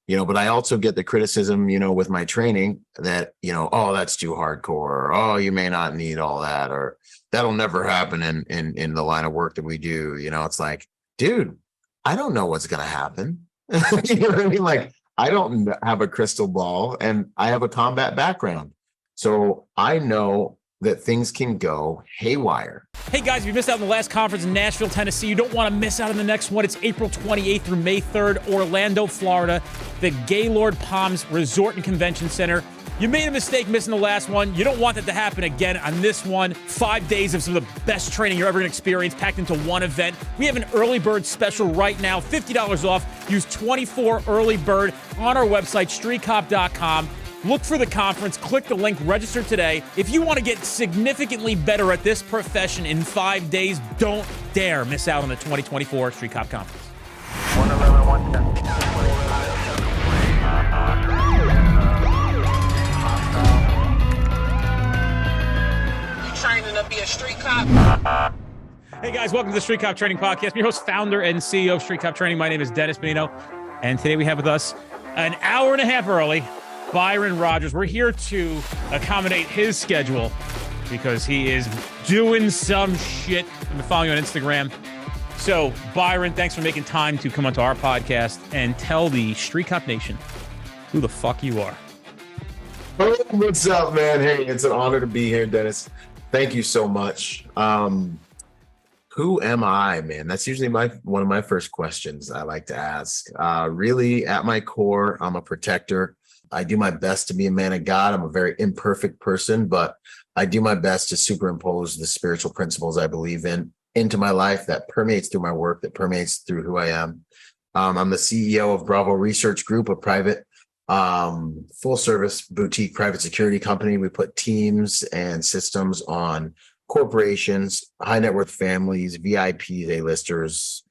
but I also get the criticism, with my training that, oh, that's too hardcore, or, oh, you may not need all that, or that'll never happen in the line of work that we do. It's like, dude, I don't know what's going to happen. You know what I mean? Like, I don't have a crystal ball, and I have a combat background. So I know that things can go haywire. Hey guys, if you missed out on the last conference in Nashville, Tennessee, you don't want to miss out on the next one. It's April 28th through May 3rd, Orlando, Florida, the Gaylord Palms Resort and Convention Center. You made a mistake missing the last one. You don't want that to happen again on this one. 5 days of some of the best training you're ever going to experience packed into one event. We have an early bird special right now, $50 off. Use 24 early bird on our website, streetcop.com. Look for the conference, click the link, register today. If you want to get significantly better at this profession in 5 days, don't dare miss out on the 2024 Street Cop Conference. 111, 110. Training to be a street cop. Hey guys, welcome to the Street Cop Training Podcast. I'm your host, founder, and CEO of Street Cop Training. My name is Dennis Benino, and today we have with us an hour and a half early, Byron Rogers. We're here to accommodate his schedule because he is doing some shit. I've been following you on Instagram. So, Byron, thanks for making time to come onto our podcast and tell the Street Cop Nation who the fuck you are. Oh, what's up, man? Hey, it's an honor to be here, Dennis. Thank you so much. Who am I, man? That's usually one of my first questions I like to ask. Really, at my core, I'm a protector. I do my best to be a man of God. I'm a very imperfect person, but I do my best to superimpose the spiritual principles I believe in into my life that permeates through my work, that permeates through who I am. I'm the CEO of Bravo Research Group, a private full service boutique private security company. We put teams and systems on corporations, high net worth families, VIPs, A-listers,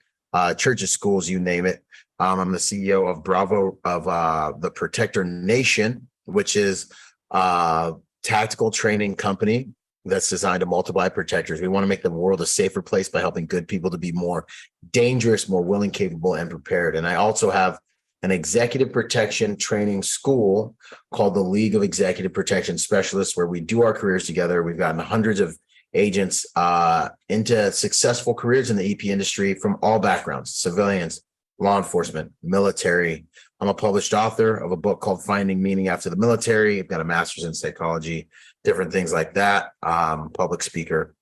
churches, schools, you name it. I'm the CEO of Bravo, of the Protector Nation, which is a tactical training company that's designed to multiply protectors. We want to make the world a safer place by helping good people to be more dangerous, more willing, capable, and prepared. And I also have an executive protection training school called the League of Executive Protection Specialists, where we do our careers together. We've gotten hundreds of agents into successful careers in the EP industry from all backgrounds, civilians, law enforcement, military. I'm a published author of a book called Finding Meaning After the Military. I've got a master's in psychology, different things like that, public speaker.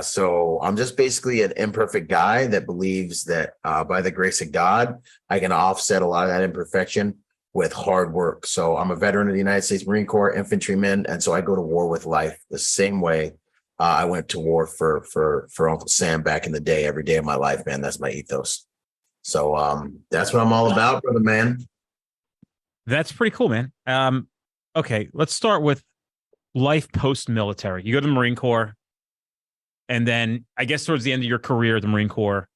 So I'm just basically an imperfect guy that believes that by the grace of God, I can offset a lot of that imperfection with hard work. So I'm a veteran of the United States Marine Corps, infantryman, and so I go to war with life the same way I went to war for Uncle Sam back in the day, every day of my life, man. That's my ethos. So that's what I'm all about, brother, man. That's pretty cool, man. Okay, let's start with life post-military. You go to the Marine Corps, and then I guess towards the end of your career at the Marine Corps,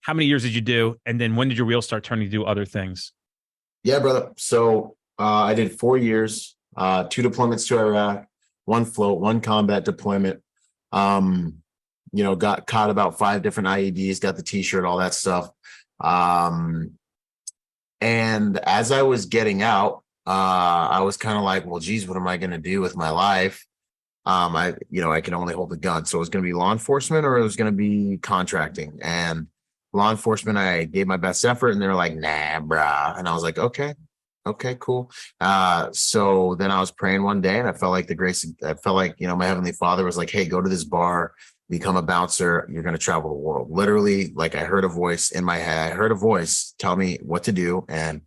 how many years did you do? And then when did your wheels start turning to do other things? Yeah, brother. So I did 4 years, 2 deployments to Iraq, 1 float, 1 combat deployment. Got caught about 5 different IEDs, got the T-shirt, all that stuff. And as I was getting out, I was kind of like, well, geez, what am I going to do with my life? I can only hold the gun. So it was going to be law enforcement or it was going to be contracting. And law enforcement, I gave my best effort and they're like, nah, brah. And I was like, okay, cool. So then I was praying one day and I felt like my Heavenly Father was like, hey, go to this bar, become a bouncer. You're going to travel the world. Literally, like I heard a voice in my head. I heard a voice tell me what to do. And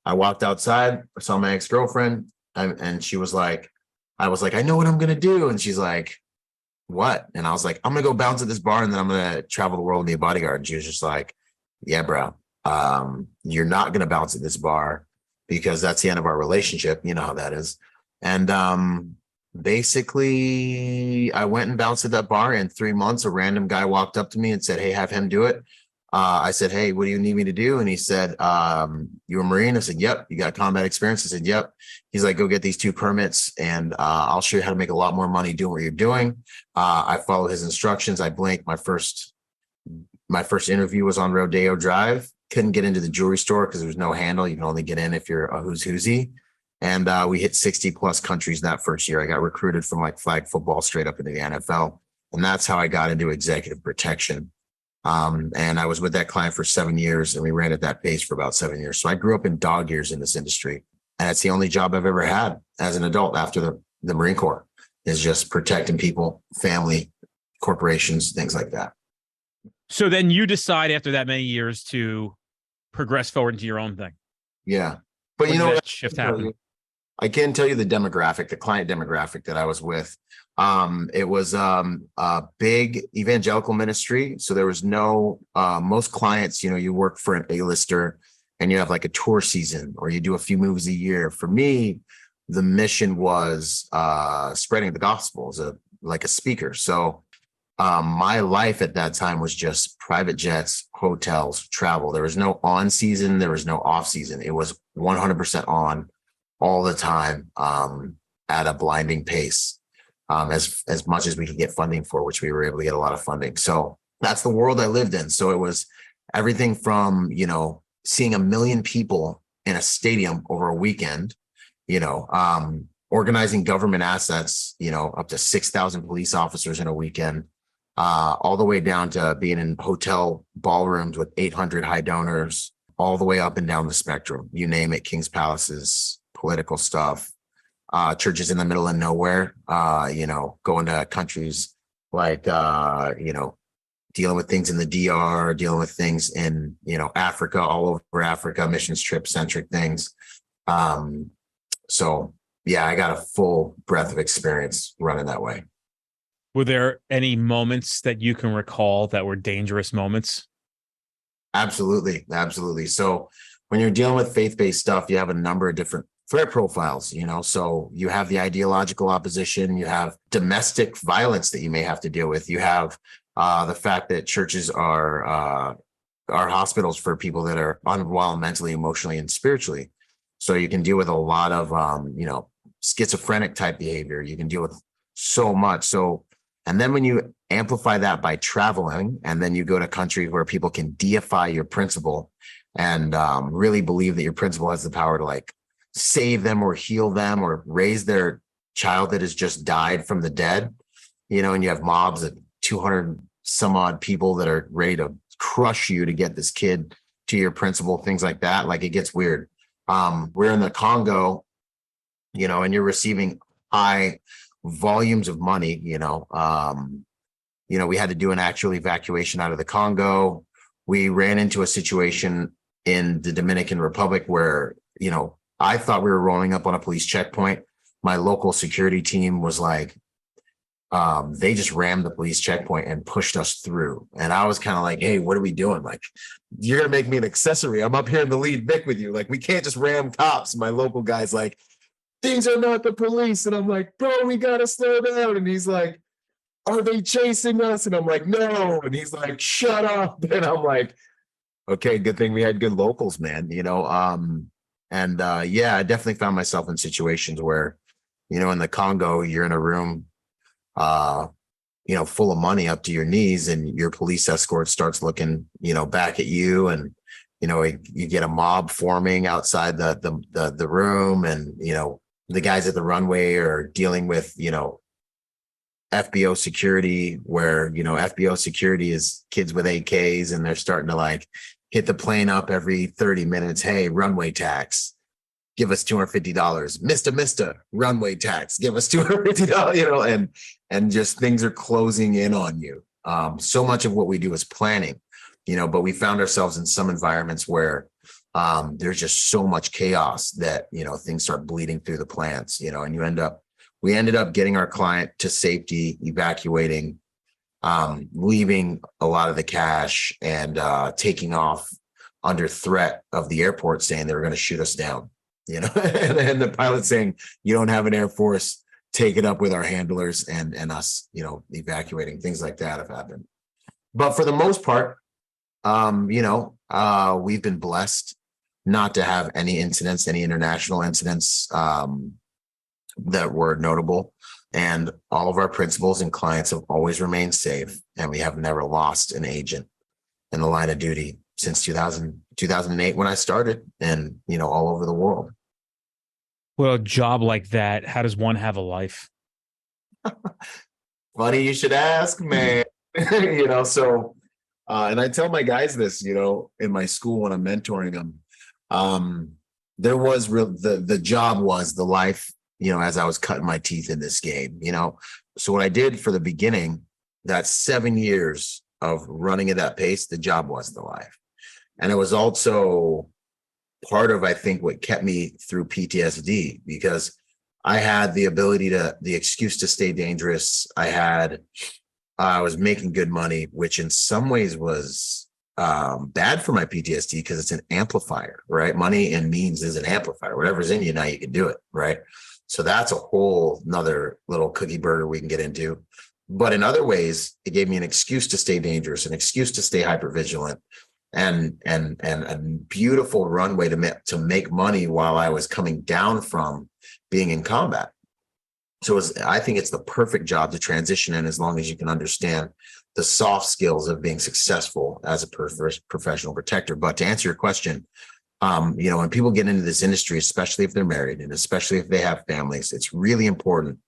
I walked outside, I saw my ex-girlfriend and she was like, I was like, I know what I'm going to do. And she's like, what? And I was like, I'm going to go bounce at this bar and then I'm going to travel the world and be a bodyguard. And she was just like, yeah, bro, you're not going to bounce at this bar because that's the end of our relationship. You know how that is. And basically I went and bounced at that bar. In 3 months, a random guy walked up to me and said, hey, have him do it. I said, hey, what do you need me to do? And he said, you a Marine? I said, yep. You got combat experience? I said, yep. He's like, go get these 2 permits and I'll show you how to make a lot more money doing what you're doing. I followed his instructions. I blinked. My first interview was on Rodeo Drive couldn't get into the jewelry store because there was no handle. You can only get in if you're a who's who'sy. And we hit 60 plus countries that first year. I got recruited from like flag football straight up into the NFL. And that's how I got into executive protection. And I was with that client for 7 years, and we ran at that pace for about 7 years. So I grew up in dog years in this industry. And it's the only job I've ever had as an adult after the Marine Corps, is just protecting people, family, corporations, things like that. So then you decide after that many years to progress forward into your own thing. Yeah. But When you did know, that shift happen? I can tell you the demographic, the client demographic that I was with. It was a big evangelical ministry. So there was no, most clients, you work for an A-lister and you have like a tour season or you do a few movies a year. For me, the mission was spreading the gospel as like a speaker. So my life at that time was just private jets, hotels, travel. There was no on season. There was no off season. It was 100% on all the time, at a blinding pace, as much as we could get funding for, which we were able to get a lot of funding. So that's the world I lived in. So it was everything from, seeing 1 million people in a stadium over a weekend, organizing government assets, up to 6,000 police officers in a weekend, all the way down to being in hotel ballrooms with 800 high donors, all the way up and down the spectrum. You name it, King's Palaces, political stuff, churches in the middle of nowhere, going to countries like, dealing with things in the DR, dealing with things in, Africa, all over Africa, missions trip centric things. So yeah, I got a full breadth of experience running that way. Were there any moments that you can recall that were dangerous moments? Absolutely. Absolutely. So when you're dealing with faith-based stuff, you have a number of different threat profiles, so you have the ideological opposition, you have domestic violence that you may have to deal with. You have the fact that churches are hospitals for people that are unwell mentally, emotionally, and spiritually. So you can deal with a lot of, schizophrenic type behavior. You can deal with so much. So, and then when you amplify that by traveling, and then you go to countries where people can deify your principle and really believe that your principle has the power to like save them or heal them or raise their child that has just died from the dead, and you have mobs of 200 some odd people that are ready to crush you to get this kid to your principle, things like that. Like it gets weird. We're in the Congo, and you're receiving high volumes of money, we had to do an actual evacuation out of the Congo. We ran into a situation in the Dominican Republic where, I thought we were rolling up on a police checkpoint. My local security team was like, they just rammed the police checkpoint and pushed us through. And I was kind of like, hey, what are we doing? Like, you're going to make me an accessory. I'm up here in the lead Vic with you. Like, we can't just ram cops. My local guy's like, these are not the police. And I'm like, bro, we got to slow down. And he's like, are they chasing us? And I'm like, no. And he's like, shut up. And I'm like, okay, good thing we had good locals, man, I definitely found myself in situations where, in the Congo, you're in a room, full of money up to your knees, and your police escort starts looking, back at you, and, you get a mob forming outside the room, and, the guys at the runway are dealing with, FBO security, where, FBO security is kids with AKs, and they're starting to like hit the plane up every 30 minutes. Hey, runway tax, give us $250. Mister, runway tax, give us $250, and just things are closing in on you. So much of what we do is planning, but we found ourselves in some environments where there's just so much chaos that, things start bleeding through the plants, and we ended up getting our client to safety, evacuating, leaving a lot of the cash, and taking off under threat of the airport saying they were going to shoot us down, and the pilot saying, you don't have an Air Force, take it up with our handlers, and us, evacuating. Things like that have happened. But for the most part, we've been blessed not to have any incidents, any international incidents that were notable. And all of our principals and clients have always remained safe. And we have never lost an agent in the line of duty since 2000, 2008 when I started, and all over the world. Well, a job like that, how does one have a life? Funny you should ask, man. So and I tell my guys this, in my school when I'm mentoring them. There was the job was the life, as I was cutting my teeth in this game, So what I did for the beginning, that 7 years of running at that pace, the job was the life. And it was also part of, I think, what kept me through PTSD, because I had the excuse to stay dangerous. I was making good money, which in some ways was bad for my PTSD because it's an amplifier, right? Money and means is an amplifier. Whatever's in you now, you can do it, right? So that's a whole nother little cookie burger we can get into. But in other ways, it gave me an excuse to stay dangerous, an excuse to stay hypervigilant, and a beautiful runway to make money while I was coming down from being in combat. So I think it's the perfect job to transition in, as long as you can understand the soft skills of being successful as a professional protector. But to answer your question, when people get into this industry, especially if they're married and especially if they have families, it's really important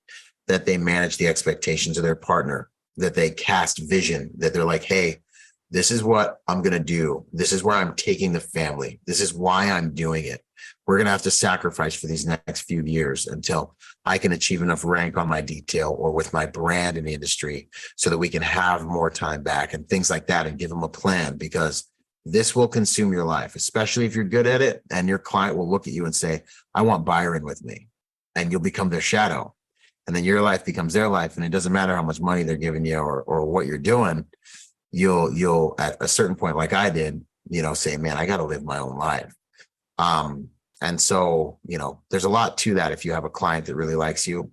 that they manage the expectations of their partner, that they cast vision, that they're like, hey, this is what I'm going to do. This is where I'm taking the family. This is why I'm doing it. We're going to have to sacrifice for these next few years until I can achieve enough rank on my detail or with my brand in the industry so that we can have more time back and things like that, and give them a plan, because this will consume your life, especially if you're good at it, and your client will look at you and say, I want Byron with me, and you'll become their shadow. And then your life becomes their life. And it doesn't matter how much money they're giving you or what you're doing. You'll at a certain point, like I did, say, man, I got to live my own life. And so, there's a lot to that if you have a client that really likes you.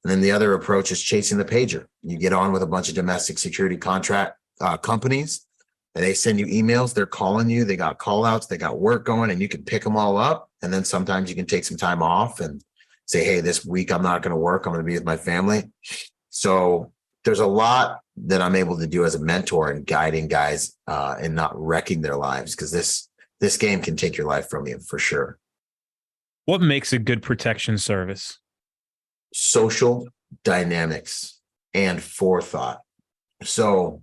And then the other approach is chasing the pager. You get on with a bunch of domestic security contract companies, and they send you emails. They're calling you. They got call outs. They got work going, and you can pick them all up. And then sometimes you can take some time off and say, hey, this week I'm not going to work. I'm going to be with my family. So there's a lot that I'm able to do as a mentor and guiding guys and not wrecking their lives, because this game can take your life from you for sure. What makes a good protection service? Social dynamics and forethought. So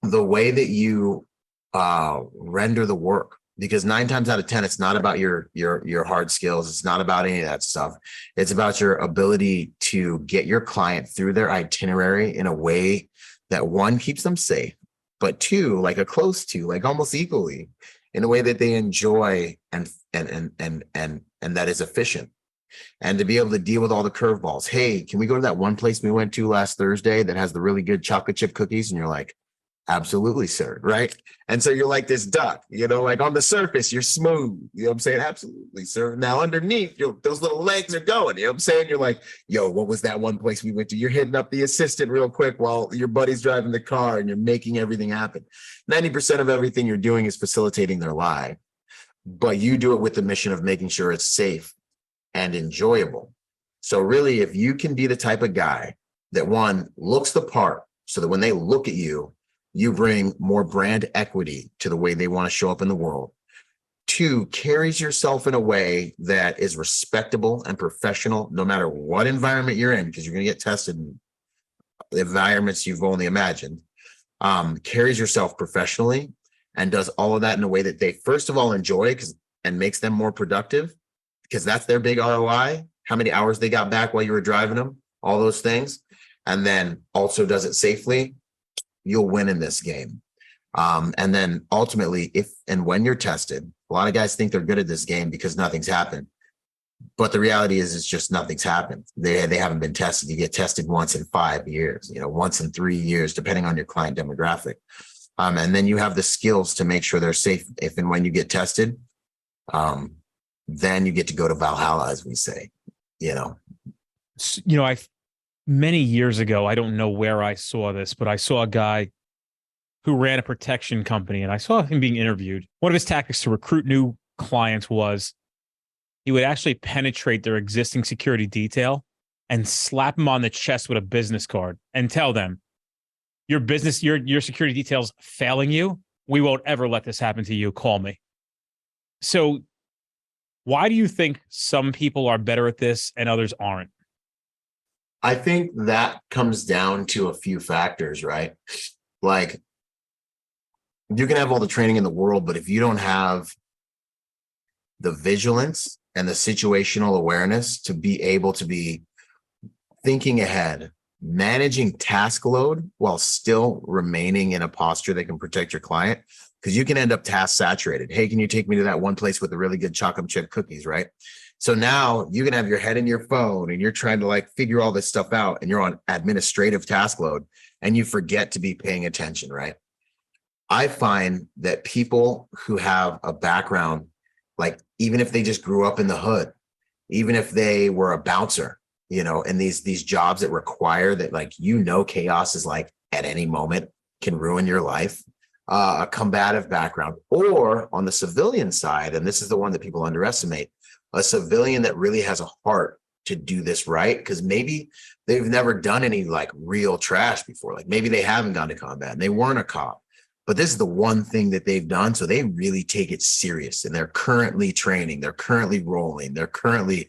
the way that you render the work, because 9 times out of 10, it's not about your hard skills. It's not about any of that stuff. It's about your ability to get your client through their itinerary in a way that, one, keeps them safe, but two, like almost equally, in a way that they enjoy and that is efficient. And to be able to deal with all the curveballs. Hey, can we go to that one place we went to last Thursday that has the really good chocolate chip cookies? And you're like, absolutely, sir. Right. And so you're like this duck, like on the surface, you're smooth. You know what I'm saying? Absolutely, sir. Now underneath, those little legs are going. You know what I'm saying? You're like, yo, what was that one place we went to? You're hitting up the assistant real quick while your buddy's driving the car, and you're making everything happen. 90% of everything you're doing is facilitating their life, but you do it with the mission of making sure it's safe and enjoyable. So really, if you can be the type of guy that, one, looks the part, so that when they look at you, you bring more brand equity to the way they want to show up in the world. 2, carries yourself in a way that is respectable and professional, no matter what environment you're in, because you're going to get tested in the environments you've only imagined. Carries yourself professionally and does all of that in a way that they, first of all, enjoy and makes them more productive, because that's their big ROI. How many hours they got back while you were driving them, all those things. And then also does it safely. You'll win in this game. And then ultimately, if and when you're tested, a lot of guys think they're good at this game because nothing's happened. But the reality is, it's just nothing's happened. They haven't been tested. You get tested once in 5 years, once in 3 years, depending on your client demographic. And then you have the skills to make sure they're safe if and when you get tested. Then you get to go to Valhalla, as we say, Many years ago, I don't know where I saw this, but I saw a guy who ran a protection company, and I saw him being interviewed. One of his tactics to recruit new clients was he would actually penetrate their existing security detail and slap them on the chest with a business card and tell them, your business, your security details failing you, we won't ever let this happen to you. Call me. So why do you think some people are better at this and others aren't? I think that comes down to a few factors, right? Like, you can have all the training in the world, but if you don't have the vigilance and the situational awareness to be able to be thinking ahead, managing task load while still remaining in a posture that can protect your client, because you can end up task saturated. Hey, can you take me to that one place with the really good chocolate chip cookies, right? So now you can have your head in your phone and you're trying to like figure all this stuff out and you're on administrative task load and you forget to be paying attention, right? I find that people who have a background, like even if they just grew up in the hood, even if they were a bouncer, you know, and these jobs that require that, like, you know, chaos is like at any moment can ruin your life, a combative background, or on the civilian side, and this is the one that people underestimate, a civilian that really has a heart to do this right, because maybe they've never done any like real trash before. Like maybe they haven't gone to combat and they weren't a cop, but this is the one thing that they've done. So they really take it serious and they're currently training, they're currently rolling, they're currently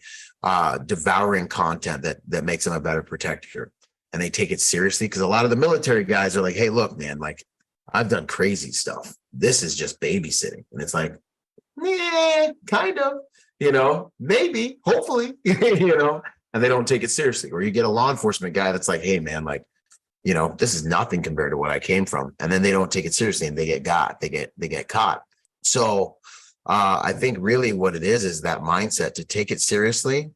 devouring content that makes them a better protector. And they take it seriously because a lot of the military guys are like, hey, look, man, like I've done crazy stuff. This is just babysitting. And it's like, yeah, kind of, you know, maybe, hopefully, you know, and they don't take it seriously. Or you get a law enforcement guy that's like, hey, man, like, you know, this is nothing compared to what I came from. And then they don't take it seriously and they get caught. So I think really what it is that mindset to take it seriously.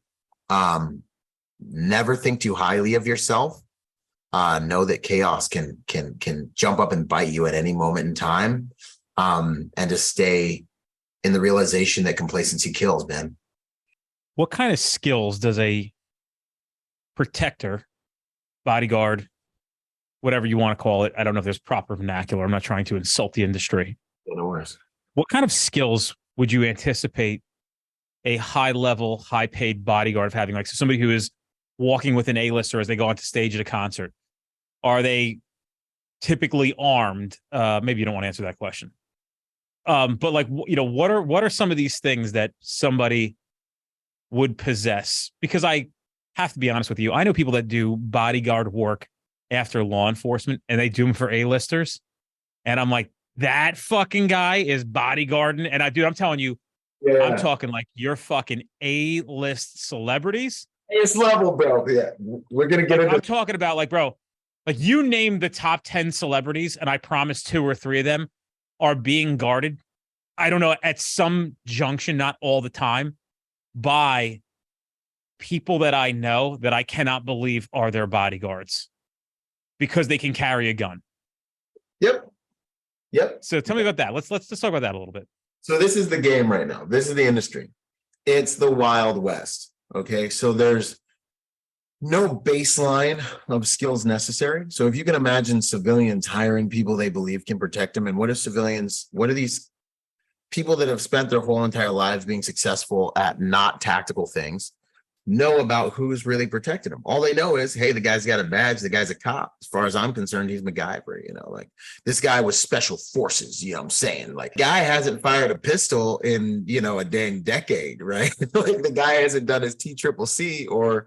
Never think too highly of yourself. Know that chaos can jump up and bite you at any moment in time. And to stay in the realization that complacency kills, man. What kind of skills does a protector, bodyguard, whatever you want to call it, I don't know if there's proper vernacular, I'm not trying to insult the industry. No worries. What kind of skills would you anticipate a high-level, high-paid bodyguard of having? Like, so somebody who is walking with an A-lister as they go onto stage at a concert, are they typically armed? Maybe you don't want to answer that question. But like, you know, what are some of these things that somebody would possess? Because I have to be honest with you, I know people that do bodyguard work after law enforcement and they do them for A-listers. And I'm like, that fucking guy is bodyguarding. And I'm telling you, yeah. I'm talking like you're fucking A-list celebrities. It's level, bro. Yeah, we're gonna get into. I'm talking about like, bro, like you name the top 10 celebrities, and I promise 2 or 3 of them are being guarded. I don't know, at some junction, not all the time, by people that I know that I cannot believe are their bodyguards because they can carry a gun. Yep. So tell me about that. Let's talk about that a little bit. So this is the game right now. This is the industry. It's the Wild West. Okay. So there's no baseline of skills necessary. So if you can imagine civilians hiring people they believe can protect them. And what are these people that have spent their whole entire lives being successful at not tactical things know about who's really protecting them? All they know is, hey, the guy's got a badge, the guy's a cop. As far as I'm concerned, he's MacGyver, you know, like this guy was special forces, you know what I'm saying? Like, guy hasn't fired a pistol in, you know, a dang decade, right? Like the guy hasn't done his TCCC or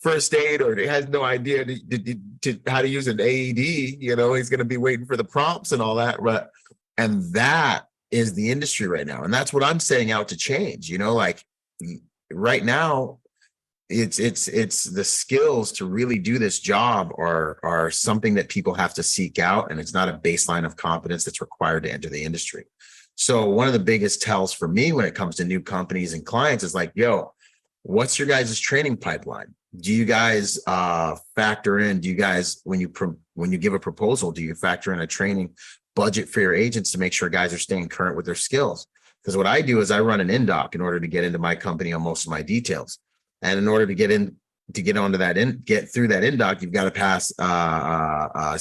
first aid, or he has no idea to how to use an AED, you know, he's going to be waiting for the prompts and all that. But, and that is the industry right now. And that's what I'm setting out to change, you know, like right now, it's the skills to really do this job are something that people have to seek out, and it's not a baseline of competence that's required to enter the industry. So one of the biggest tells for me when it comes to new companies and clients is like, yo, what's your guys' training pipeline? Do you guys factor in? Do you guys, when you give a proposal, do you factor in a training budget for your agents to make sure guys are staying current with their skills? Because what I do is I run an in-doc in order to get into my company on most of my details. And in order to get through that in-doc, you've got to pass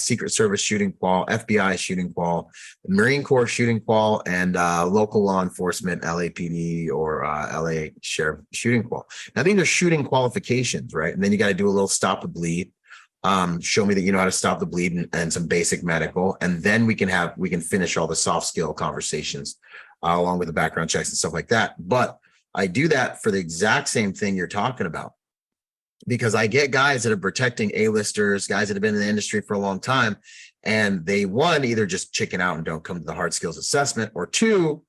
Secret Service shooting qual, FBI shooting qual, Marine Corps shooting qual, and local law enforcement, LAPD or LA Sheriff shooting qual. Now, these are shooting qualifications, right? And then you got to do a little stop the bleed. Show me that you know how to stop the bleed and some basic medical. And then we can finish all the soft skill conversations along with the background checks and stuff like that. But I do that for the exact same thing you're talking about, because I get guys that are protecting A-listers, guys that have been in the industry for a long time, and they, one, either just chicken out and don't come to the hard skills assessment, or two,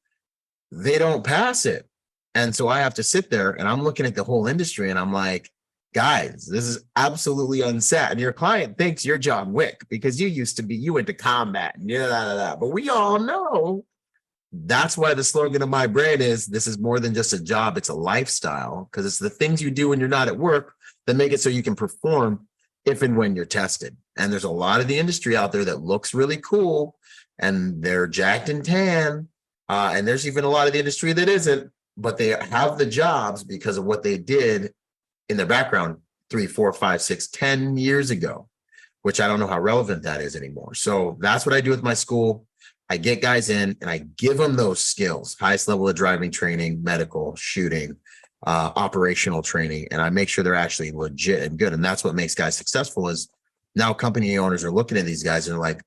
they don't pass it. And so I have to sit there and I'm looking at the whole industry and I'm like, guys, this is absolutely unsafe. And your client thinks you're John Wick because you went to combat and but we all know that's why the slogan of my brand is, this is more than just a job, it's a lifestyle, because it's the things you do when you're not at work that make it so you can perform if and when you're tested. And there's a lot of the industry out there that looks really cool and they're jacked and tan. And there's even a lot of the industry that isn't, but they have the jobs because of what they did in their background 3, 4, 5, 6, 10 years ago, which I don't know how relevant that is anymore. So that's what I do with my school. I get guys in and I give them those skills, highest level of driving training, medical, shooting, operational training, and I make sure they're actually legit and good. And that's what makes guys successful, is now company owners are looking at these guys and they're like,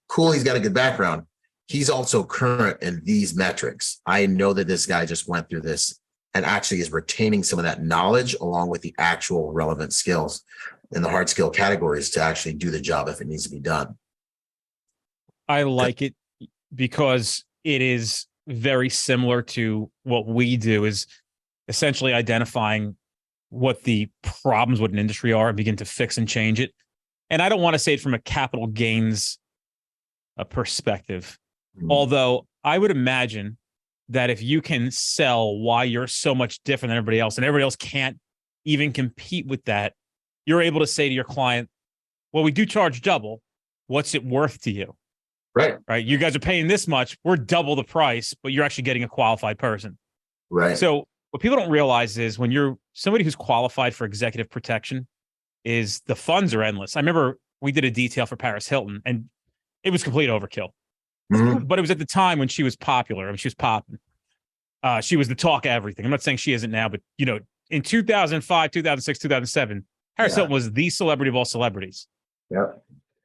cool, he's got a good background. He's also current in these metrics. I know that this guy just went through this and actually is retaining some of that knowledge along with the actual relevant skills in the hard skill categories to actually do the job if it needs to be done. I like it because it is very similar to what we do, is essentially identifying what the problems with an industry are and begin to fix and change it. And I don't want to say it from a capital gains perspective, although I would imagine that if you can sell why you're so much different than everybody else and everybody else can't even compete with that, you're able to say to your client, well, we do charge double. What's it worth to you? Right. You guys are paying this much. We're double the price, but you're actually getting a qualified person. Right. So what people don't realize is when you're somebody who's qualified for executive protection, is the funds are endless. I remember we did a detail for Paris Hilton and it was complete overkill. But it was at the time when she was popular. I mean, she was popping. She was the talk of everything. I'm not saying she isn't now, but in 2005, 2006, 2007, Paris Hilton was the celebrity of all celebrities. Yeah.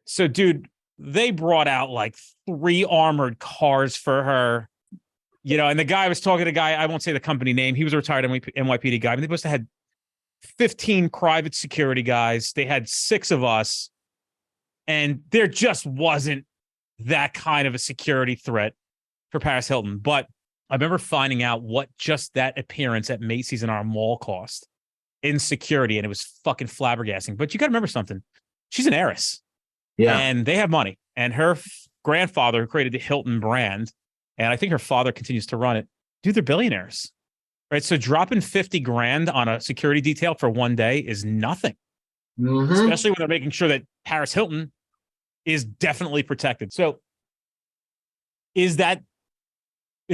So, dude, they brought out like 3 armored cars for her, and the guy was talking to a guy, I won't say the company name. He was a retired NYPD guy. I mean, they must have had 15 private security guys. They had 6 of us. And there just wasn't that kind of a security threat for Paris Hilton. But I remember finding out what just that appearance at Macy's in our mall cost in security, and it was fucking flabbergasting. But you got to remember something. She's an heiress. Yeah. And they have money. And her grandfather who created the Hilton brand, and I think her father continues to run it, dude, they're billionaires. Right? So dropping 50 grand on a security detail for one day is nothing. Especially when they're making sure that Paris Hilton is definitely protected. So is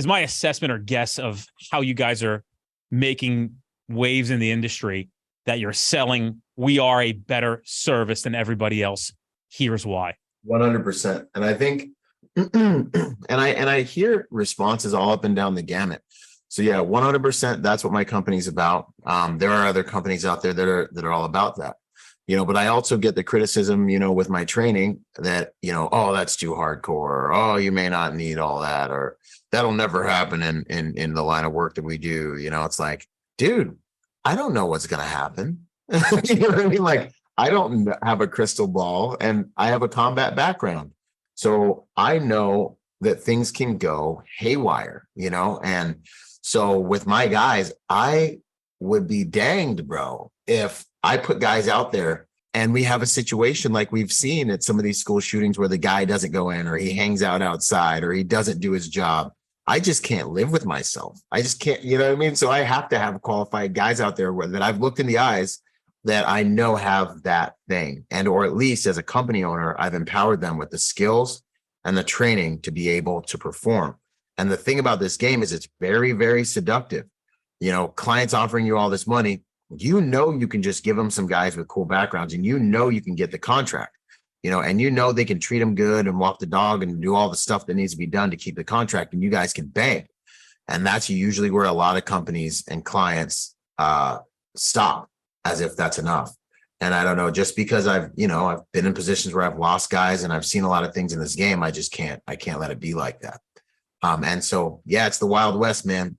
my assessment or guess of how you guys are making waves in the industry that you're selling, we are a better service than everybody else. Here's why. 100%. And I think, and I hear responses all up and down the gamut. So yeah, 100%. That's what my company's about. There are other companies out there that are all about that. But I also get the criticism, with my training that, oh, that's too hardcore. Or, oh, you may not need all that, or that'll never happen in the line of work that we do. It's like, dude, I don't know what's going to happen. You know what I mean? Like, I don't have a crystal ball and I have a combat background. So I know that things can go haywire, and so with my guys, I would be danged, bro, if I put guys out there and we have a situation like we've seen at some of these school shootings where the guy doesn't go in, or he hangs out outside, or he doesn't do his job. I just can't live with myself. I just can't, you know what I mean? So I have to have qualified guys out there that I've looked in the eyes that I know have that thing. And, or at least as a company owner, I've empowered them with the skills and the training to be able to perform. And the thing about this game is it's very, very seductive. Clients offering you all this money, you can just give them some guys with cool backgrounds and you can get the contract, and they can treat them good and walk the dog and do all the stuff that needs to be done to keep the contract, and you guys can bang. And that's usually where a lot of companies and clients stop, as if that's enough. And I don't know, just because I've been in positions where I've lost guys and I've seen a lot of things in this game, I can't let it be like that. And so, yeah, it's the Wild West, man.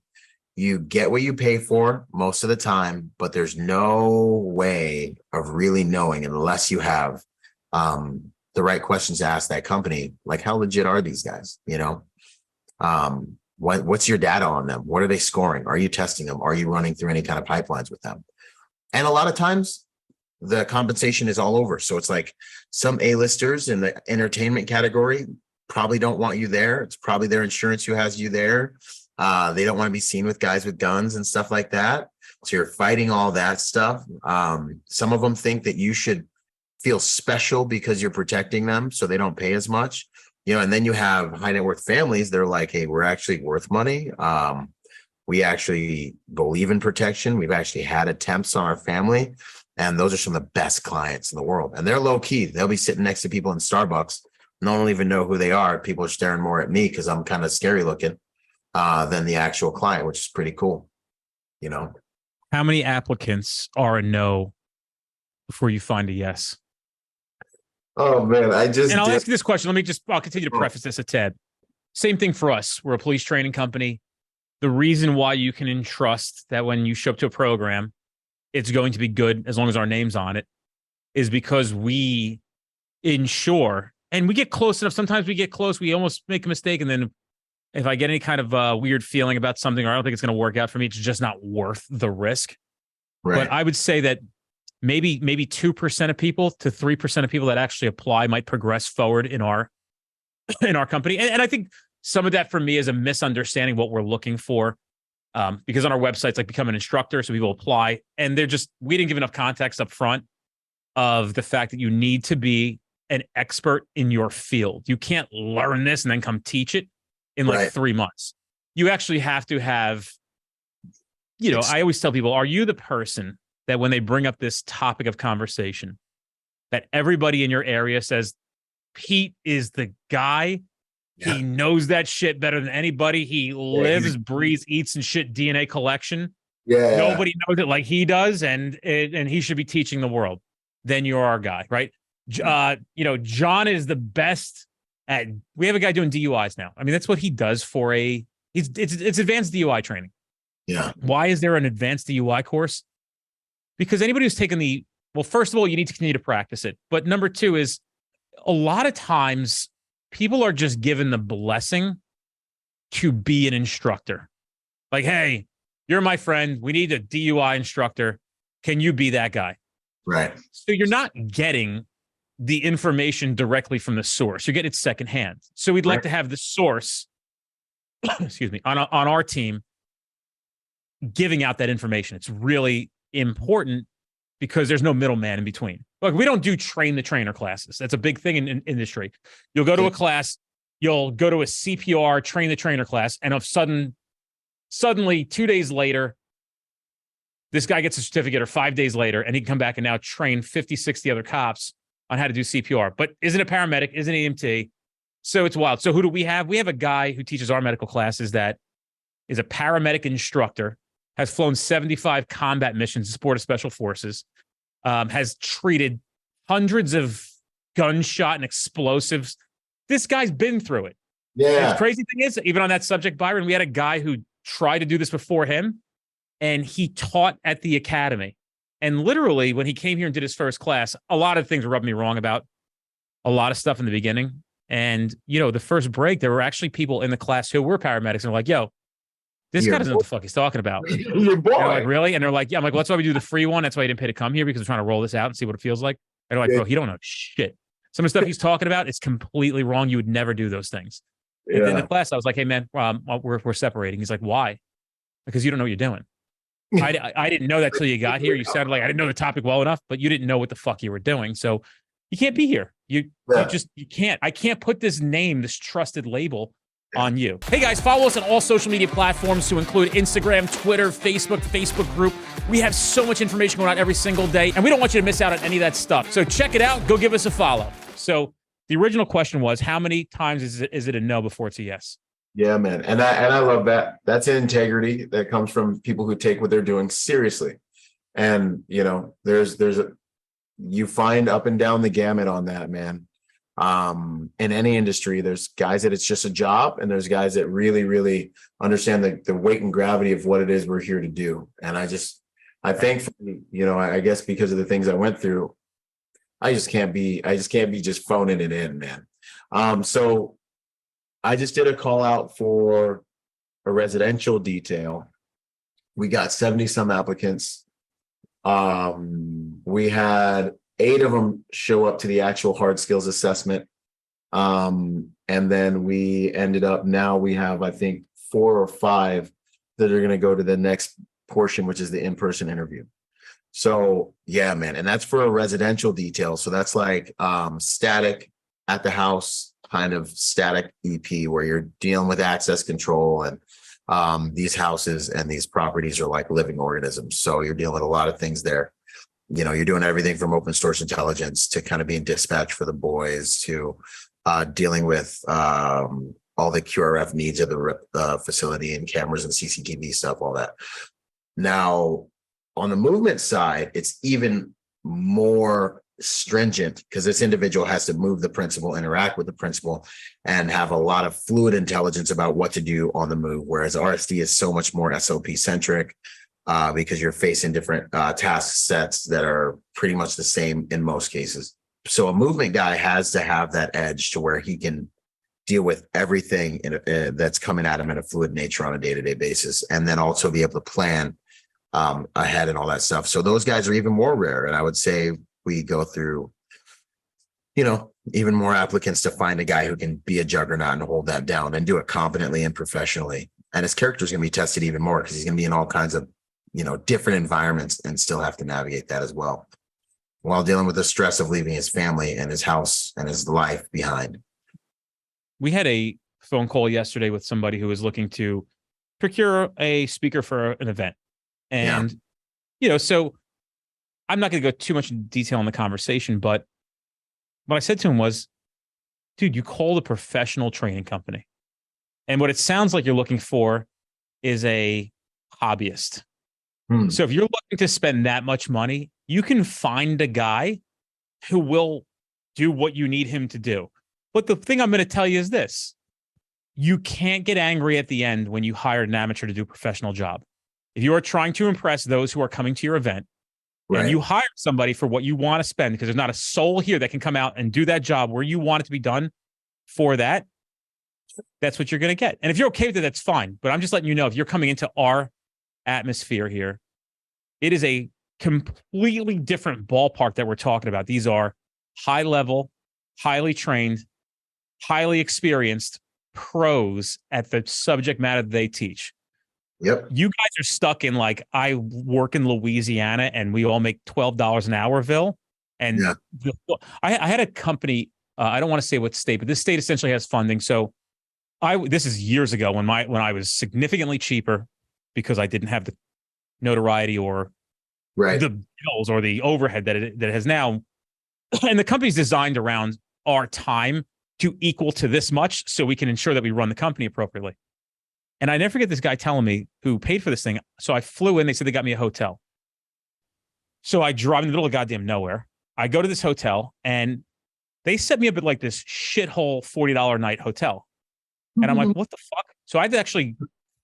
You get what you pay for most of the time, but there's no way of really knowing unless you have the right questions to ask that company. Like, how legit are these guys? You know, what's your data on them? What are they scoring? Are you testing them? Are you running through any kind of pipelines with them? And a lot of times the compensation is all over. So it's like some A-listers in the entertainment category probably don't want you there. It's probably their insurance who has you there. They don't want to be seen with guys with guns and stuff like that. So you're fighting all that stuff. Some of them think that you should feel special because you're protecting them, so they don't pay as much. You know, and then you have high net worth families. They're like, hey, we're actually worth money. We actually believe in protection. We've actually had attempts on our family. And those are some of the best clients in the world. And they're low key. They'll be sitting next to people in Starbucks. No one will even know who they are. People are staring more at me because I'm kind of scary looking than the actual client, which is pretty cool. You know, How many applicants are a no before you find a yes? oh man, And I'll ask you this question. I'll continue to preface this a tad. Same thing for us. We're a police training company. The reason why you can entrust that when you show up to a program, it's going to be good as long as our name's on it is because we ensure, and we get close enough. Sometimes we get close. We almost make a mistake. And then if I get any kind of weird feeling about something, or I don't think it's going to work out for me, it's just not worth the risk. Right. But I would say that maybe 2% of people to 3% of people that actually apply might progress forward in our company. And I think some of that for me is a misunderstanding what we're looking for. Because on our websites, like become an instructor, so people apply, and we didn't give enough context up front of the fact that you need to be an expert in your field. You can't learn this and then come teach it in like 3 months. You actually have to have, I always tell people, are you the person that when they bring up this topic of conversation, that everybody in your area says, Pete is the guy. Yeah. He knows that shit better than anybody. He lives, breathes, eats, and shit DNA collection. Yeah. Nobody knows it like he does, and he should be teaching the world. Then you're our guy, right? John is the best at. We have a guy doing DUIs now. I mean, that's what he does for it's advanced DUI training. Yeah. Why is there an advanced DUI course? Because anybody who's taken first of all, you need to continue to practice it. But number two is a lot of times people are just given the blessing to be an instructor. Like, hey, you're my friend. We need a DUI instructor. Can you be that guy? Right. So you're not getting the information directly from the source. You get it secondhand. So we'd like to have the source, excuse me, on our team giving out that information. It's really important because there's no middleman in between. Look, we don't do train the trainer classes. That's a big thing in industry. You'll go to a class, you'll go to a CPR train the trainer class, and suddenly 2 days later, this guy gets a certificate, or 5 days later, and he can come back and now train 50, 60 other cops on how to do CPR. But isn't a paramedic, isn't an EMT. So it's wild. So who do we have? We have a guy who teaches our medical classes that is a paramedic instructor, has flown 75 combat missions to support of special forces, has treated hundreds of gunshot and explosives. This guy's been through it. Yeah. And the crazy thing is, even on that subject, Byron, we had a guy who tried to do this before him, and he taught at the academy. And literally, when he came here and did his first class, a lot of things rubbed me wrong about a lot of stuff in the beginning. And, the first break, there were actually people in the class who were paramedics, and they're like, yo, this guy doesn't know what the fuck he's talking about. Your boy. They're like, really? And they're like, yeah. I'm like, well, that's why we do the free one. That's why he didn't pay to come here, because we're trying to roll this out and see what it feels like. And they're like, bro, he don't know shit. Some of the stuff he's talking about is completely wrong. You would never do those things. Yeah. And in the class, I was like, hey, man, we're separating. He's like, why? Because you don't know what you're doing. I didn't know that till you got here. You sounded like I didn't know the topic well enough, but you didn't know what the fuck you were doing. So you can't be here. You can't. I can't put this name, this trusted label on you. Hey guys, follow us on all social media platforms to include Instagram, Twitter, Facebook group. We have so much information going out every single day, and we don't want you to miss out on any of that stuff. So check it out. Go give us a follow. So the original question was, how many times is it a no before it's a yes? Yeah, man. And I love that. That's an integrity that comes from people who take what they're doing seriously. And, you find up and down the gamut on that, man. In any industry, there's guys that it's just a job, and there's guys that really, really understand the weight and gravity of what it is we're here to do. And I think, I guess because of the things I went through, I just can't be just phoning it in, man. So I just did a call out for a residential detail. We got 70 some applicants. We had 8 of them show up to the actual hard skills assessment. And then we ended up, now we have, I think, 4 or 5 that are going to go to the next portion, which is the in-person interview. So yeah, man. And that's for a residential detail. So that's like static at the house, kind of static EP, where you're dealing with access control, and these houses and these properties are like living organisms. So you're dealing with a lot of things there. You're doing everything from open source intelligence to kind of being dispatched for the boys to dealing with all the QRF needs of the facility and cameras and CCTV stuff, all that. Now, on the movement side, it's even more stringent because this individual has to move the principal, interact with the principal, and have a lot of fluid intelligence about what to do on the move. Whereas RSD is so much more SOP centric because you're facing different task sets that are pretty much the same in most cases. So a movement guy has to have that edge to where he can deal with everything that's coming at him in a fluid nature on a day-to-day basis, and then also be able to plan ahead and all that stuff. So those guys are even more rare. And I would say we go through, even more applicants to find a guy who can be a juggernaut and hold that down and do it competently and professionally. And his character is going to be tested even more because he's going to be in all kinds of, different environments and still have to navigate that as well, while dealing with the stress of leaving his family and his house and his life behind. We had a phone call yesterday with somebody who was looking to procure a speaker for an event. And, so I'm not going to go too much in detail in the conversation, but what I said to him was, dude, you called a professional training company. And what it sounds like you're looking for is a hobbyist. So if you're looking to spend that much money, you can find a guy who will do what you need him to do. But the thing I'm going to tell you is this. You can't get angry at the end when you hired an amateur to do a professional job. If you are trying to impress those who are coming to your event, and you hire somebody for what you want to spend, because there's not a soul here that can come out and do that job where you want it to be done for that, that's what you're going to get. And if you're okay with it, that's fine. But I'm just letting you know, if you're coming into our atmosphere here, it is a completely different ballpark that we're talking about. These are high level, highly trained, highly experienced pros at the subject matter that they teach. Yep. You guys are stuck in like, I work in Louisiana and we all make $12 an hourville. And I had a company, I don't want to say what state, but this state essentially has funding. So this is years ago when I was significantly cheaper because I didn't have the notoriety or the bills or the overhead that it has now. And the company's designed around our time to equal to this much so we can ensure that we run the company appropriately. And I never forget this guy telling me who paid for this thing. So I flew in, they said they got me a hotel. So I drive in the middle of goddamn nowhere. I go to this hotel and they set me up at like this shithole $40 a night hotel. And I'm like, what the fuck? So I had to actually,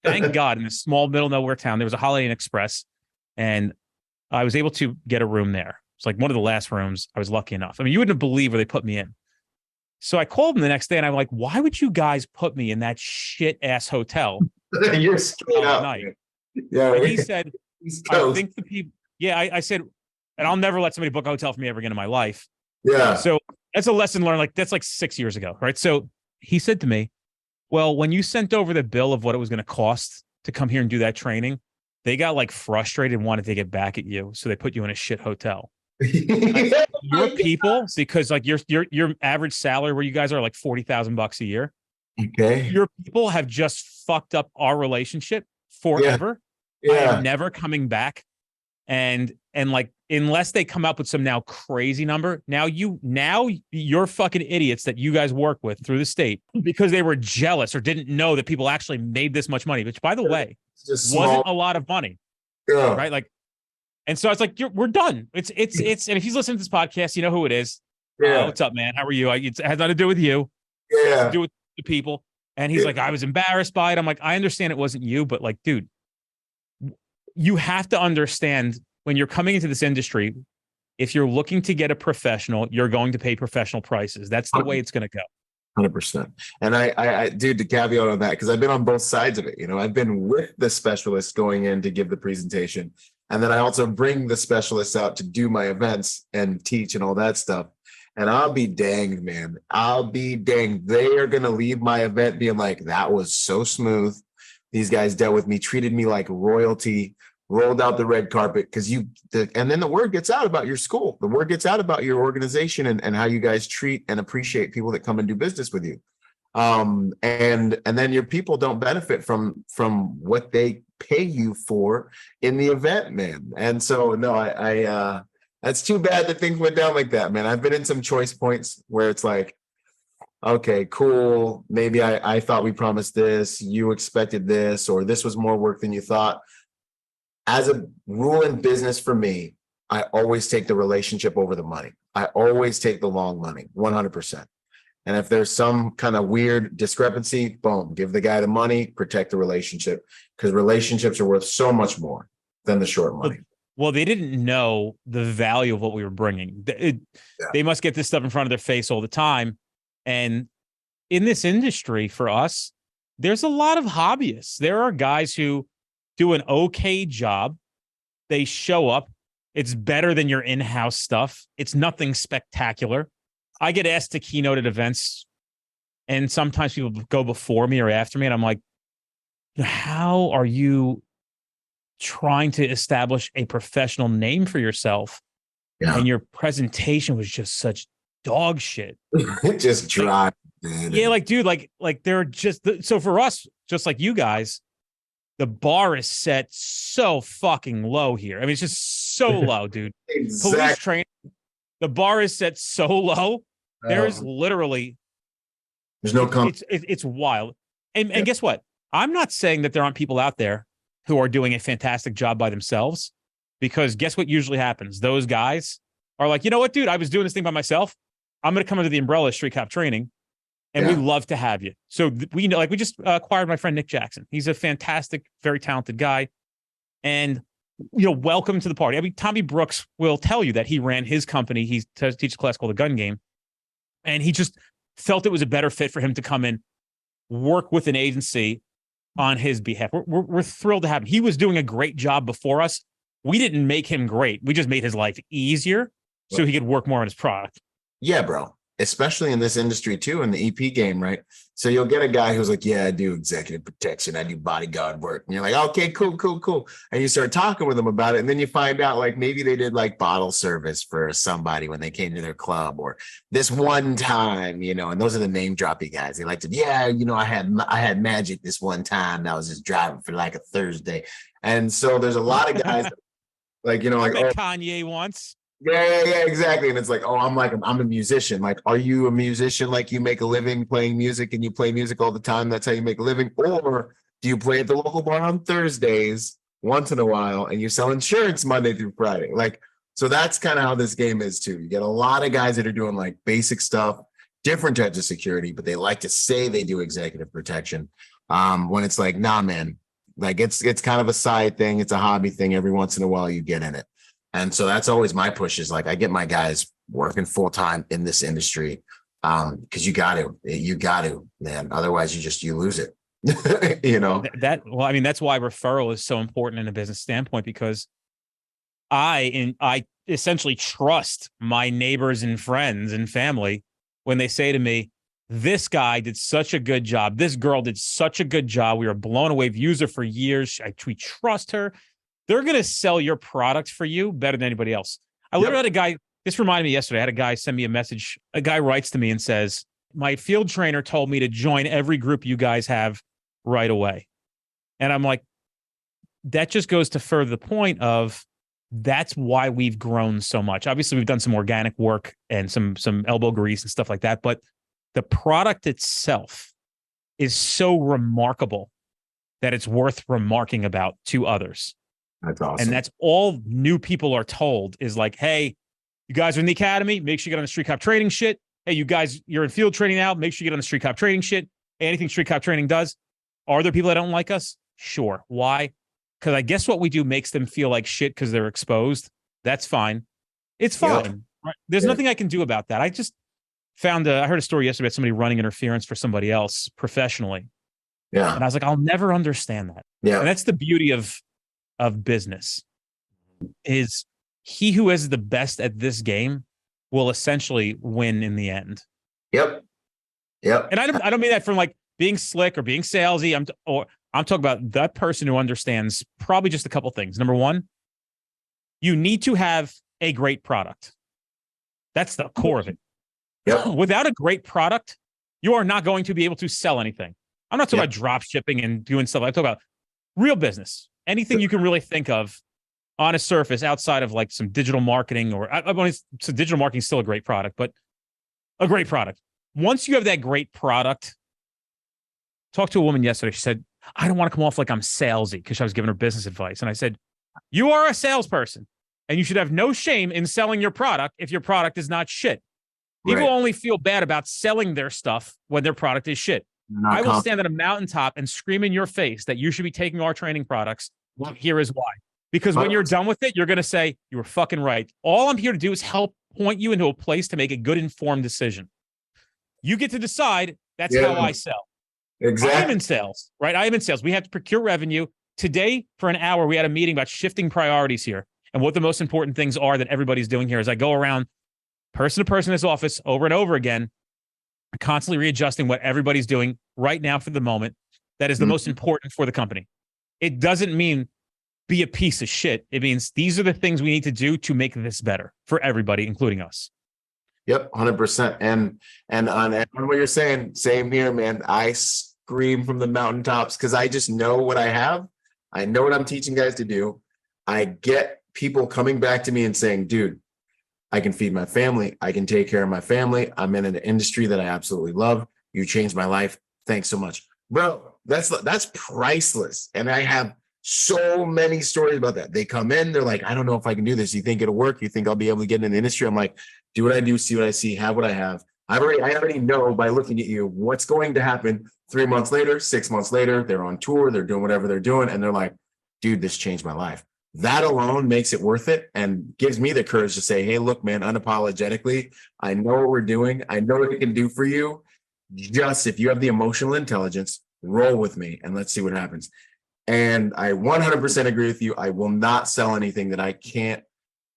thank God, in this small middle nowhere town, there was a Holiday Inn Express and I was able to get a room there. It's like one of the last rooms. I was lucky enough. I mean, you wouldn't believe where they put me in. So I called him the next day and I'm like, why would you guys put me in that shit ass hotel? You're straight up. Night? Yeah. And he said, I think the people, I said, and I'll never let somebody book a hotel for me ever again in my life. Yeah. So that's a lesson learned. Like that's like 6 years ago. Right. So he said to me, well, when you sent over the bill of what it was going to cost to come here and do that training, they got like frustrated and wanted to get back at you. So they put you in a shit hotel. Your people, because like your average salary where you guys are like $40,000 a year. Okay. Your people have just fucked up our relationship forever. I am never coming back. And like, unless they come up with some now crazy number, now you're fucking idiots that you guys work with through the state because they were jealous or didn't know that people actually made this much money, which by the way, wasn't a lot of money. Yeah. Right. Like, and so I was like, we're done. It's, and if he's listening to this podcast, you know who it is. Yeah. What's up, man? How are you? It has nothing to do with you. It's to Yeah. do with the people. And he's Yeah. like, I was embarrassed by it. I'm like, I understand it wasn't you, but like, dude, you have to understand when you're coming into this industry, if you're looking to get a professional, you're going to pay professional prices. That's the way it's going to go. 100%. And I, dude, to caveat on that, because I've been on both sides of it. I've been with the specialist going in to give the presentation. And then I also bring the specialists out to do my events and teach and all that stuff. And I'll be danged, man. I'll be danged. They are going to leave my event being like, that was so smooth. These guys dealt with me, treated me like royalty, rolled out the red carpet. And then the word gets out about your school. The word gets out about your organization and how you guys treat and appreciate people that come and do business with you. And then your people don't benefit from what they pay you for in the event, man. And so, no, I that's too bad that things went down like that, man. I've been in some choice points where it's like, okay, cool. Maybe I thought we promised this, you expected this, or this was more work than you thought. As a rule in business for me, I always take the relationship over the money. I always take the long money, 100%. And if there's some kind of weird discrepancy, boom, give the guy the money, protect the relationship, because relationships are worth so much more than the short money. Well, they didn't know the value of what we were bringing. They must get this stuff in front of their face all the time. And in this industry, for us, there's a lot of hobbyists. There are guys who do an okay job. They show up. It's better than your in-house stuff. It's nothing spectacular. I get asked to keynote at events, and sometimes people go before me or after me, and I'm like, how are you trying to establish a professional name for yourself? Yeah. And your presentation was just such dog shit. Just dry. Man. Yeah, like, dude, like they're just, so for us, just like you guys, the bar is set so fucking low here. I mean, it's just so low, dude. Exactly. Police training, the bar is set so low. There is literally, there's no it's wild. And guess what? I'm not saying that there aren't people out there who are doing a fantastic job by themselves, because guess what usually happens? Those guys are like, you know what, dude, I was doing this thing by myself. I'm going to come under the umbrella of Street Cop Training, and we love to have you. So we know, like, we just acquired my friend Nick Jackson. He's a fantastic, very talented guy. And, welcome to the party. I mean, Tommy Brooks will tell you that he ran his company. He teaches a class called The Gun Game. And he just felt it was a better fit for him to come in, work with an agency on his behalf. We're thrilled to have him. He was doing a great job before us. We didn't make him great. We just made his life easier so he could work more on his product. Yeah, bro. Especially in this industry too, in the EP game, right? So you'll get a guy who's like, yeah, I do executive protection, I do bodyguard work. And you're like, okay, cool. And you start talking with them about it. And then you find out like maybe they did like bottle service for somebody when they came to their club, or this one time, and those are the name dropping guys. They like to, I had magic this one time. I was just driving for like a Thursday. And so there's a lot of guys like, I met Kanye once. Yeah, exactly. And it's like, I'm a musician. Like, are you a musician? Like, you make a living playing music and you play music all the time? That's how you make a living? Or do you play at the local bar on Thursdays once in a while and you sell insurance Monday through Friday? Like, so that's kind of how this game is too. You get a lot of guys that are doing like basic stuff, different types of security, but they like to say they do executive protection. When it's like, nah, man, like it's kind of a side thing. It's a hobby thing. Every once in a while you get in it. And so that's always my push, is like, I get my guys working full time in this industry, because you got to, man. Otherwise you lose it, That's why referral is so important in a business standpoint, because I essentially trust my neighbors and friends and family when they say to me, this guy did such a good job. This girl did such a good job. We were blown away. We've used her for years. We trust her. They're going to sell your product for you better than anybody else. I literally had a guy, this reminded me yesterday, I had a guy send me a message. A guy writes to me and says, my field trainer told me to join every group you guys have right away. And I'm like, that just goes to further the point of, that's why we've grown so much. Obviously, we've done some organic work and some elbow grease and stuff like that. But the product itself is so remarkable that it's worth remarking about to others. That's awesome. And that's all new people are told, is like, hey, You guys are in the academy. Make sure you get on the street cop training shit. Hey, you guys, you're in field training now. Make sure you get on the street cop training shit. Anything street cop training does. Are there people that don't like us? Sure. Why? Because I guess what we do makes them feel like shit because they're exposed. That's fine. It's fine. Yeah. Right? There's nothing I can do about that. I just found I heard a story yesterday about somebody running interference for somebody else professionally. Yeah. And I was like, I'll never understand that. Yeah. And that's the beauty of business is he who is the best at this game will essentially win in the end. Yep. And I don't mean that from like being slick or being salesy. I'm talking about that person who understands probably just a couple things. Number one, you need to have a great product. That's the core of it. Yep. Without a great product, you are not going to be able to sell anything. I'm not talking about drop shipping and doing stuff. I'm talking about real business. Anything you can really think of on a surface outside of like some digital marketing so digital marketing is still a great product, but a great product. Once you have that great product, talked to a woman yesterday. She said, I don't want to come off like I'm salesy because I was giving her business advice. And I said, you are a salesperson and you should have no shame in selling your product if your product is not shit. People only feel bad about selling their stuff when their product is shit. I will stand at a mountaintop and scream in your face that you should be taking our training products. Here is why. Because when you're done with it, you're going to say, you were fucking right. All I'm here to do is help point you into a place to make a good informed decision. You get to decide. That's how I sell. Exactly. I am in sales, right? I am in sales. We have to procure revenue. Today, for an hour, we had a meeting about shifting priorities here. And what the most important things are that everybody's doing here is I go around person to person in this office over and over again, constantly readjusting what everybody's doing right now for the moment. That is the most important for the company. It doesn't mean be a piece of shit. It means these are the things we need to do to make this better for everybody, including us. Yep, 100%. And on what you're saying, same here, man. I scream from the mountaintops because I just know what I have. I know what I'm teaching guys to do. I get people coming back to me and saying, dude, I can feed my family. I can take care of my family. I'm in an industry that I absolutely love. You changed my life. Thanks so much. Bro, that's priceless. And I have so many stories about that. They come in, they're like, I don't know if I can do this. You think it'll work? You think I'll be able to get in the industry? I'm like, do what I do, see what I see, have what I have. I already know by looking at you what's going to happen 3 months later, 6 months later. They're on tour, they're doing whatever they're doing, and they're like, dude, this changed my life. That alone makes it worth it and gives me the courage to say, hey, look, man, unapologetically, I know what we're doing. I know what it can do for you. Just if you have the emotional intelligence, roll with me and let's see what happens. And I 100% agree with you. I will not sell anything that I can't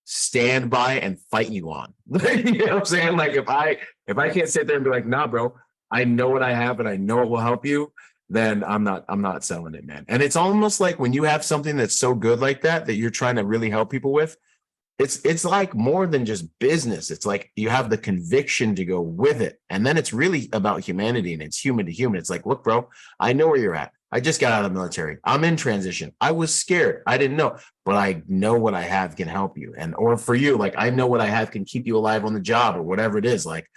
stand by and fight you on. You know what I'm saying? Like if I can't sit there and be like, nah, bro, I know what I have and I know it will help you, then I'm not selling it, man. And it's almost like when you have something that's so good like that you're trying to really help people with, it's like more than just business. It's like you have the conviction to go with it. And then it's really about humanity and it's human to human. It's like, look, bro, I know where you're at. I just got out of the military. I'm in transition. I was scared. I didn't know, but I know what I have can help you. And, or for you, like, I know what I have can keep you alive on the job or whatever it is. Like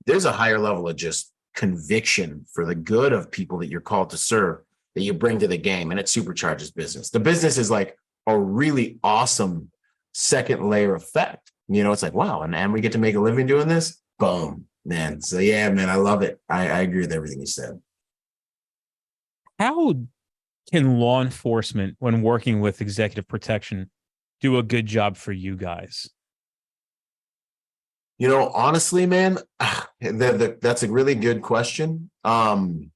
there's a higher level of just conviction for the good of people that you're called to serve that you bring to the game, and it supercharges business. The business is like a really awesome second layer effect. You know, it's like, wow, and we get to make a living doing this. Boom, man. So yeah, man, I love it. I agree with everything you said. How can law enforcement, when working with executive protection, do a good job for you guys? You know, honestly, man, that's a really good question. We're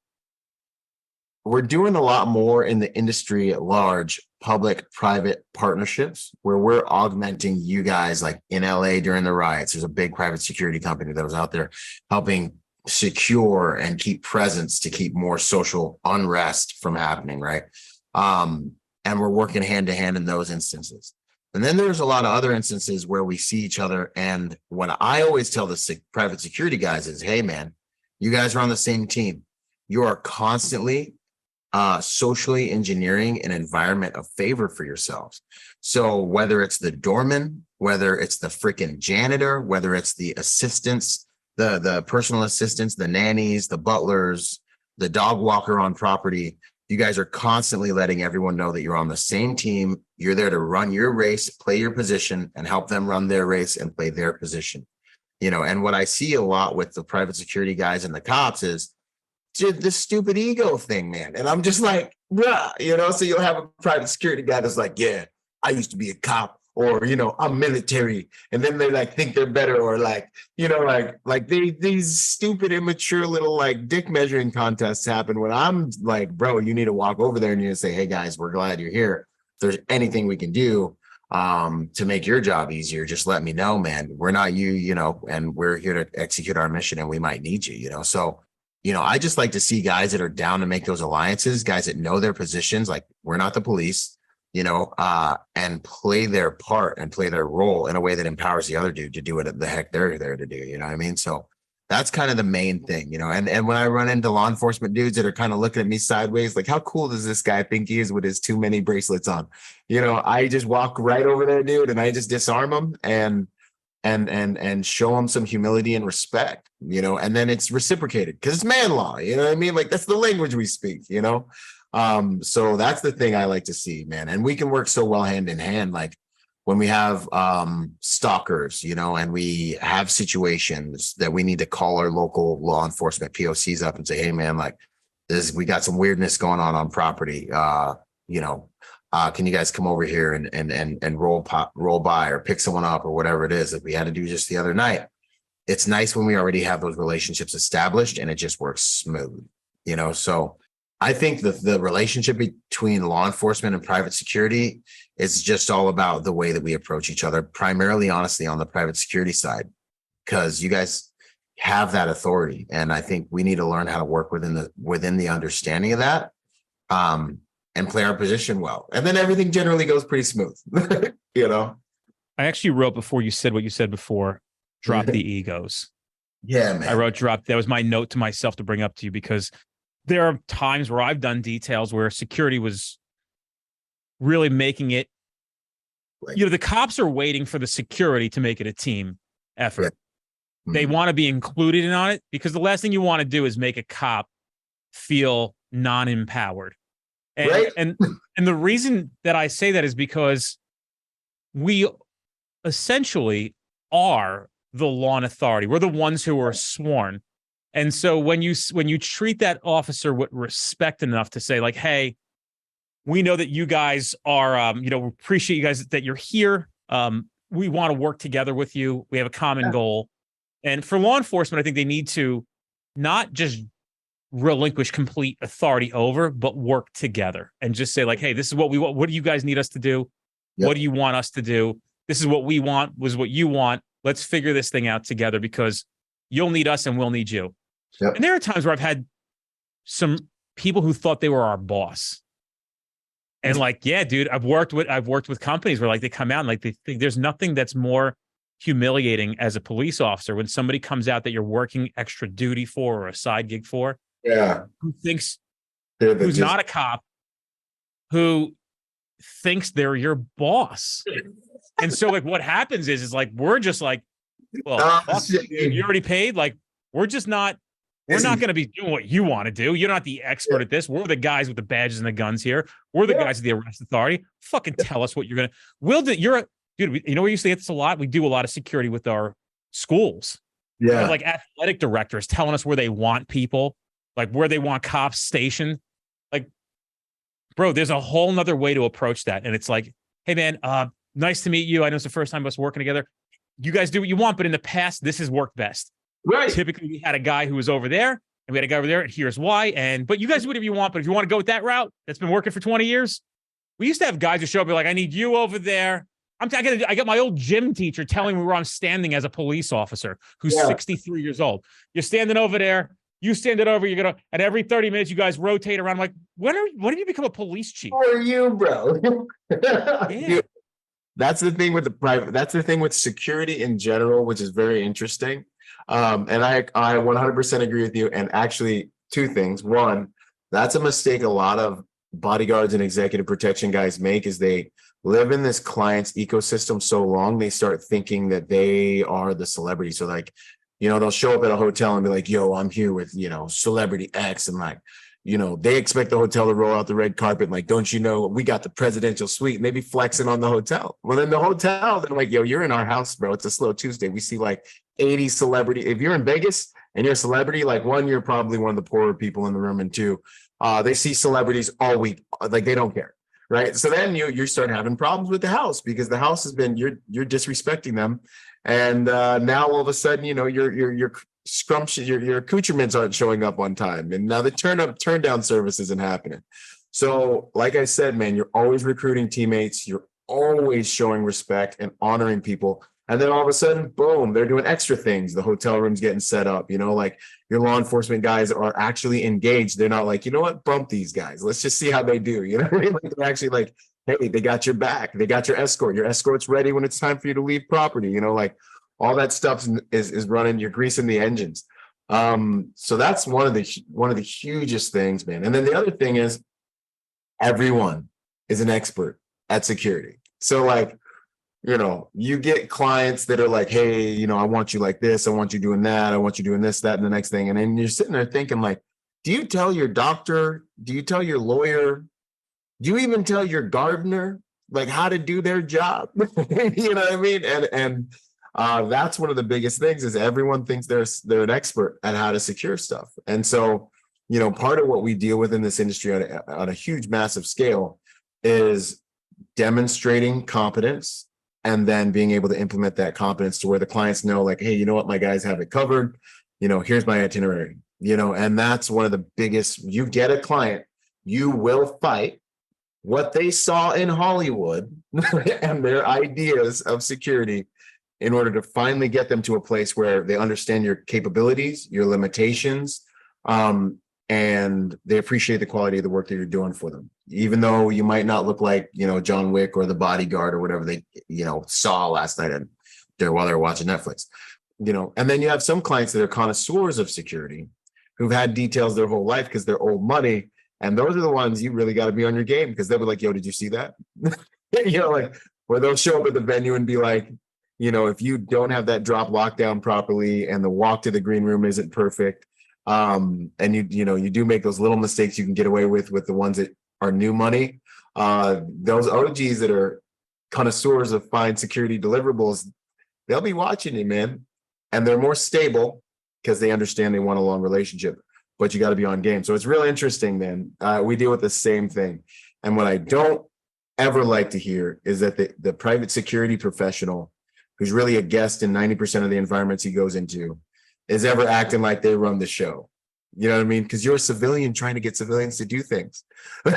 doing a lot more in the industry at large, public-private partnerships, where we're augmenting you guys. Like in LA during the riots, there's a big private security company that was out there helping secure and keep presence to keep more social unrest from happening, right? And we're working hand to hand in those instances. And then there's a lot of other instances where we see each other. And what I always tell the private security guys is, hey, man, you guys are on the same team. You are constantly socially engineering an environment of favor for yourselves. So whether it's the doorman, whether it's the freaking janitor, whether it's the assistants, the personal assistants, the nannies, the butlers, the dog walker on property, You guys are constantly letting everyone know that you're on the same team. You're there to run your race, play your position, and help them run their race and play their position. And what I see a lot with the private security guys and the cops is this stupid ego thing, man. And I'm just like, bruh, so you'll have a private security guy that's like, yeah, I used to be a cop, or, I'm military. And then they like think they're better, or like, these stupid, immature little like dick measuring contests happen when I'm like, bro, you need to walk over there and you need to say, hey guys, we're glad you're here. If there's anything we can do to make your job easier, just let me know, man. We're not you, and we're here to execute our mission, and we might need you, So, I just like to see guys that are down to make those alliances, guys that know their positions, like we're not the police, and play their part and play their role in a way that empowers the other dude to do what the heck they're there to do. You know what I mean? So that's kind of the main thing, and when I run into law enforcement dudes that are kind of looking at me sideways, like, how cool does this guy think he is with his too many bracelets on? I just walk right over there, dude, and I just disarm him and show them some humility and respect, and then it's reciprocated because it's man law, you know what I mean? Like, that's the language we speak, so that's the thing I like to see, man. And we can work so well hand in hand, like when we have stalkers, and we have situations that we need to call our local law enforcement POCs up and say, hey man, like we got some weirdness going on property, can you guys come over here and roll by or pick someone up or whatever it is that we had to do just the other night. It's nice when we already have those relationships established and it just works smooth, so I think the relationship between law enforcement and private security is just all about the way that we approach each other, primarily, honestly, on the private security side, because you guys have that authority. And I think we need to learn how to work within the understanding of that. And play our position well. And then everything generally goes pretty smooth, I actually wrote before you said what you said before, drop the egos. Yeah, man. I wrote drop. That was my note to myself to bring up to you, because there are times where I've done details where security was really making it, the cops are waiting for the security to make it a team effort. Yeah. Mm-hmm. They want to be included in on it, because the last thing you want to do is make a cop feel non-empowered. And, right. and the reason that I say that is because we essentially are the law and authority. We're the ones who are sworn. And so when you treat that officer with respect enough to say, like, hey, we know that you guys are, we appreciate you guys that you're here. We want to work together with you. We have a common goal. And for law enforcement, I think they need to not just relinquish complete authority over, but work together and just say, like, hey, this is what we want. What do you guys need us to do? Yep. What do you want us to do? This is what we want, was what you want. Let's figure this thing out together, because you'll need us and we'll need you. Yep. And there are times where I've had some people who thought they were our boss. And like, yeah, dude, I've worked with companies where like they come out and like they think there's nothing that's more humiliating as a police officer when somebody comes out that you're working extra duty for or a side gig for. Yeah. Who's not a cop, who thinks they're your boss. And so like what happens is like, we're just like, well, you already paid. Like, we're not going to be doing what you want to do. You're not the expert at this. We're the guys with the badges and the guns here. We're the guys with the arrest authority. Fucking tell us what you're going to, dude, we used to get this a lot. We do a lot of security with our schools. Yeah. Like athletic directors telling us where they want people, like where they want cops stationed. Like, bro, there's a whole nother way to approach that. And it's like, hey man, nice to meet you. I know it's the first time of us working together. You guys do what you want, but in the past, this has worked best. Right. Typically, we had a guy who was over there, and we had a guy over there, and here's why. But you guys do whatever you want. But if you want to go with that route, that's been working for 20 years. We used to have guys who show up and be like, I need you over there. I got my old gym teacher telling me where I'm standing as a police officer who's 63 years old. You're standing over there. You stand it over. You're gonna, and every 30 minutes, you guys rotate around. I'm like, when have you become a police chief? Who are you, bro? Yeah. That's the thing with the private. That's the thing with security in general, which is very interesting. And I 100% agree with you. And actually, two things. One, that's a mistake a lot of bodyguards and executive protection guys make, is they live in this client's ecosystem so long, they start thinking that they are the celebrity. So like, they'll show up at a hotel and be like, yo, I'm here with, celebrity X. And like, they expect the hotel to roll out the red carpet. Like, don't you know, we got the presidential suite, and they be flexing on the hotel. Well, in the hotel, they're like, yo, you're in our house, bro. It's a slow Tuesday. We see like 80 celebrity. If you're in Vegas and you're a celebrity, like one, you're probably one of the poorer people in the room. And two, they see celebrities all week. Like they don't care. Right. So then you start having problems with the house because the house has been, you're disrespecting them. And now all of a sudden, your scrumptious, your accoutrements aren't showing up on time. And now the turn down service isn't happening. So like I said, man, you're always recruiting teammates. You're always showing respect and honoring people. And then all of a sudden, boom, they're doing extra things. The hotel room's getting set up, like your law enforcement guys are actually engaged. They're not like, you know what, bump these guys. Let's just see how they do. You know what I mean? Like they're actually like, hey, they got your back. They got your escort. Your escort's ready when it's time for you to leave property. Like all that stuff is running. You're greasing the engines. So that's one of the hugest things, man. And then the other thing is everyone is an expert at security. So like, you get clients that are like, hey, I want you like this. I want you doing that. I want you doing this, that, and the next thing. And then you're sitting there thinking like, do you tell your doctor? Do you tell your lawyer? Do you even tell your gardener like how to do their job? You know what I mean? And that's one of the biggest things is everyone thinks they're an expert at how to secure stuff. And so, part of what we deal with in this industry on a huge, massive scale is demonstrating competence and then being able to implement that competence to where the clients know like, hey, you know what, my guys have it covered. Here's my itinerary, and that's one of the biggest. You get a client, you will fight what they saw in Hollywood and their ideas of security in order to finally get them to a place where they understand your capabilities, your limitations, and they appreciate the quality of the work that you're doing for them. Even though you might not look like, John Wick or the Bodyguard or whatever they, saw last night while they were watching Netflix, and then you have some clients that are connoisseurs of security who've had details their whole life because they're old money. And those are the ones you really got to be on your game because they'll be like, yo, did you see that? Like where they'll show up at the venue and be like, if you don't have that drop lockdown properly and the walk to the green room isn't perfect, and you do make those little mistakes you can get away with the ones that are new money, those OGs that are connoisseurs of fine security deliverables, they'll be watching you, man. And they're more stable because they understand they want a long relationship, but you got to be on game. So it's real interesting, man. We deal with the same thing. And what I don't ever like to hear is that the private security professional who's really a guest in 90% of the environments he goes into is ever acting like they run the show. You know what I mean? Because you're a civilian trying to get civilians to do things. You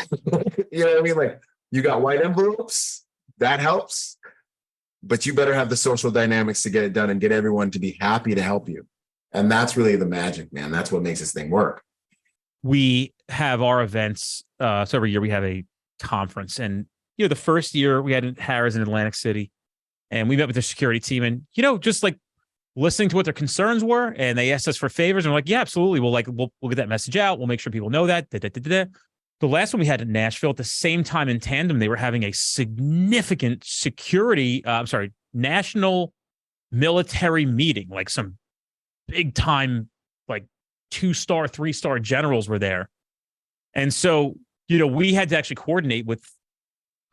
know what I mean? Like you got white envelopes, that helps, but you better have the social dynamics to get it done and get everyone to be happy to help you. And that's really the magic, man. That's what makes this thing work. We have our events. So every year we have a conference. And, the first year we had Harris in Atlantic City and we met with the security team and, just like listening to what their concerns were. And they asked us for favors. And we're like, yeah, absolutely. We'll get that message out. We'll make sure people know that. The last one we had in Nashville at the same time in tandem, they were having a significant security, national military meeting, like some big time, like 2-star, 3-star generals were there. And so, we had to actually coordinate with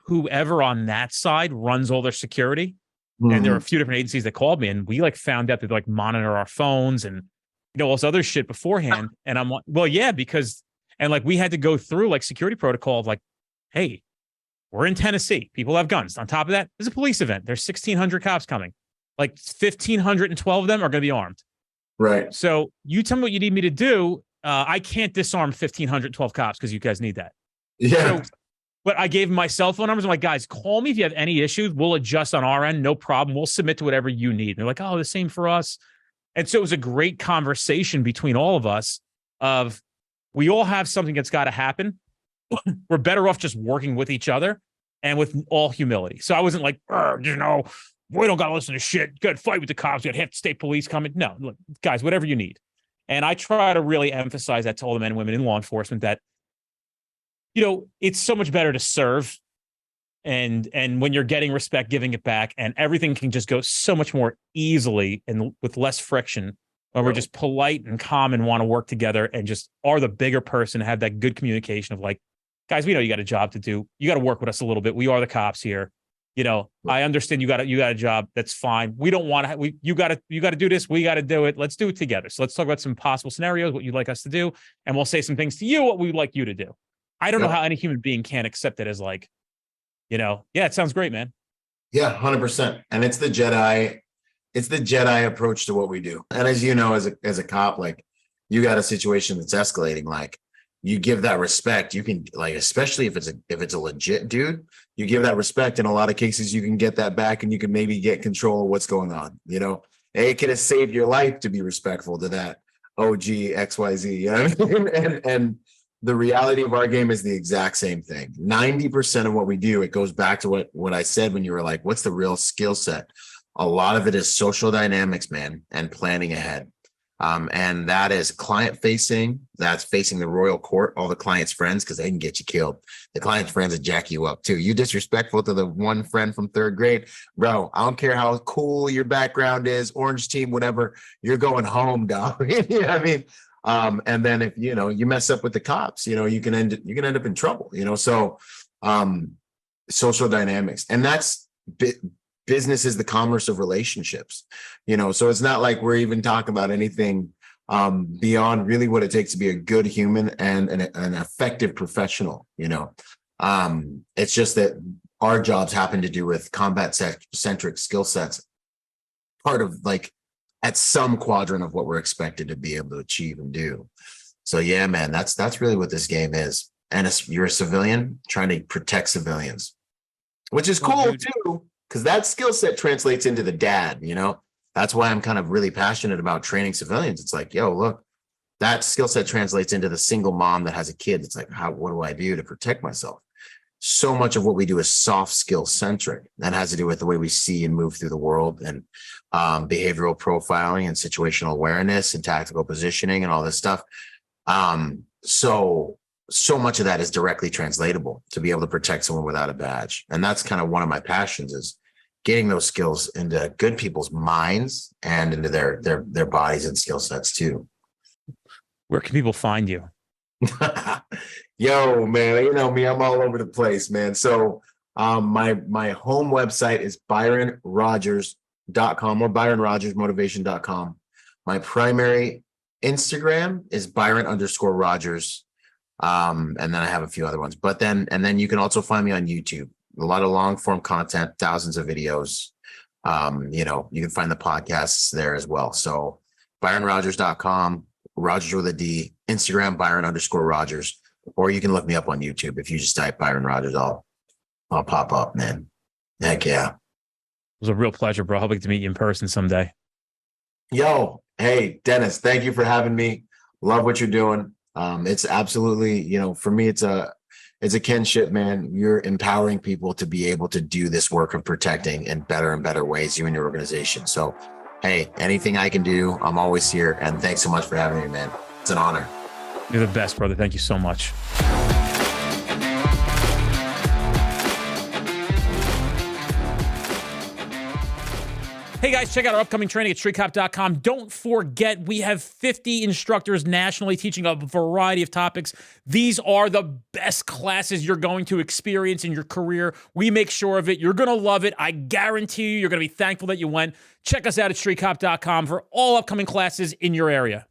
whoever on that side runs all their security. Mm-hmm. And there were a few different agencies that called me and we found out that they monitor our phones and, all this other shit beforehand. And I'm like, well, yeah, because, and we had to go through security protocol of hey, we're in Tennessee. People have guns. On top of that, there's a police event. There's 1,600 cops coming. 1,512 of them are going to be armed. Right. So you tell me what you need me to do. I can't disarm 1,512 cops because you guys need that. Yeah. So, but I gave them my cell phone numbers. I'm like, guys, call me if you have any issues. We'll adjust on our end. No problem. We'll submit to whatever you need. And they're like, oh, the same for us. And so it was a great conversation between all of us of we all have something that's got to happen. We're better off just working with each other and with all humility. So I wasn't like, we don't got to listen to shit. Good fight with the cops. You got half the state police coming. No, look, guys, whatever you need. And I try to really emphasize that to all the men and women in law enforcement that, it's so much better to serve. And when you're getting respect, giving it back, and everything can just go so much more easily and with less friction when we're just polite and calm and want to work together and just are the bigger person, have that good communication of like, guys, we know you got a job to do. You got to work with us a little bit. We are the cops here. You know, I understand you got a job. That's fine. We don't want to, you got to do this. We got to do it. Let's do it together. So let's talk about some possible scenarios, what you'd like us to do. And we'll say some things to you, what we'd like you to do. I don't know how any human being can accept it as like, you know, yeah, it sounds great, man. Yeah, 100%. And it's the Jedi approach to what we do. And as you know, as a cop, like you got a situation that's escalating, like you give that respect. You can, like, especially if it's a legit dude, you give that respect. In a lot of cases, you can get that back and you can maybe get control of what's going on. You know, it could have saved your life to be respectful to that OG XYZ. You know what I mean? And the reality of our game is the exact same thing. 90% of what we do, it goes back to what I said when you were like, what's the real skill set? A lot of it is social dynamics, man, and planning ahead. And that is client facing. That's facing the royal court, all the client's friends, because they can get you killed. The client's friends will jack you up too. You disrespectful to the one friend from third grade, bro. I don't care how cool your background is, orange team, whatever. You're going home, dog. You know what I mean? And then if you mess up with the cops, you can end up in trouble. So social dynamics, and that's business is the commerce of relationships. So it's not like we're even talking about anything beyond really what it takes to be a good human and an effective professional. It's just that our jobs happen to do with combat centric skill sets, part of like at some quadrant of what we're expected to be able to achieve and do. So yeah, man, that's really what this game is. And you're a civilian trying to protect civilians, which is cool too, because that skill set translates into the dad. That's why I'm kind of really passionate about training civilians. It's like, yo, look, that skill set translates into the single mom that has a kid. It's like, what do I do to protect myself? So much of what we do is soft skill centric. That has to do with the way we see and move through the world, and behavioral profiling and situational awareness and tactical positioning and all this stuff. So much of that is directly translatable to be able to protect someone without a badge. And that's kind of one of my passions, is getting those skills into good people's minds and into their bodies and skill sets too. Where can people find you? Yo, man, you know me, I'm all over the place, man. So my home website is byronrogers.com or byronrogersmotivation.com. My primary Instagram is Byron_Rogers. And then I have a few other ones, and then you can also find me on YouTube. A lot of long form content, thousands of videos. You can find the podcasts there as well. So byronrogers.com, Rogers with a D, Instagram, Byron_Rogers, or you can look me up on YouTube. If you just type Byron Rodgers, I'll pop up, man. Heck yeah. It was a real pleasure, bro. Hoping to meet you in person someday. Yo, hey, Dennis, thank you for having me. Love what you're doing. It's absolutely, for me, it's a kinship, man. You're empowering people to be able to do this work of protecting in better and better ways, you and your organization. So, hey, anything I can do, I'm always here. And thanks so much for having me, man. It's an honor. You're the best, brother. Thank you so much. Hey guys, check out our upcoming training at streetcop.com. Don't forget, we have 50 instructors nationally teaching a variety of topics. These are the best classes you're going to experience in your career. We make sure of it. You're going to love it. I guarantee you're going to be thankful that you went. Check us out at streetcop.com for all upcoming classes in your area.